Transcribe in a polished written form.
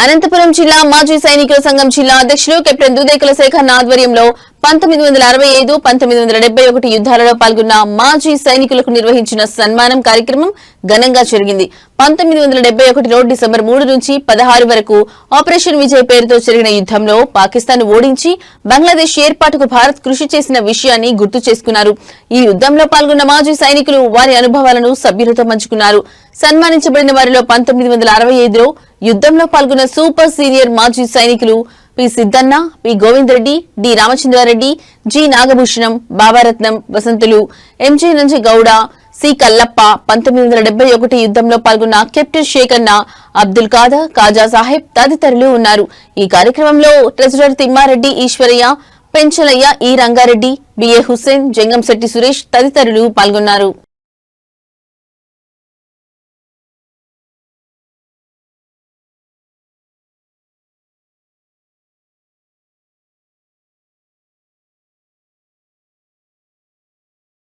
అనంతపురం జిల్లా మాజీ సైనికుల సంఘం జిల్లా అధ్యక్షులు కెప్టెన్ దుదే కులశేఖర్ ఆధ్వర్యంలో 1965, 1971 యుద్ధాలలో పాల్గొన్న మాజీ సైనికులకు నిర్వహించిన సన్మానం కార్యక్రమం ఘనంగా జరిగింది. 1971లో డిసెంబర్ 3 నుంచి 16 వరకు ఆపరేషన్ విజయ్ పేరుతో జరిగిన యుద్దంలో పాకిస్తాన్ ఓడించి బంగ్లాదేశ్ ఏర్పాటుకు భారత్ కృషి చేసిన విషయాన్ని గుర్తు చేసుకున్నారు. ఈ యుద్దంలో పాల్గొన్న మాజీ సైనికులు వారి అనుభవాలను సభ్యులతో పంచుకున్నారు. సన్మానించబడిన వారిలో 1965లో యుద్దంలో పాల్గొన్న సూపర్ సీనియర్ మాజీ సైనికులు P Siddanna, P Govindareddy, D Ramachandrareddy, G Nagabhushanam, Babaratnam, Vasanthulu, M J Nanjagowda, C Kallappa, 1971 యుద్దంలో పాల్గొన్న కెప్టెన్ శేఖన్న, అబ్దుల్ ఖాదర్, కాజా సాహెబ్ తదితరులు ఉన్నారు. ఈ కార్యక్రమంలో treasurer Thimmareddy Eswaraiah, Penchalaiah, E Rangareddy, B A Hussain, Jangamshetty Suresh తదితరులు పాల్గొన్నారు.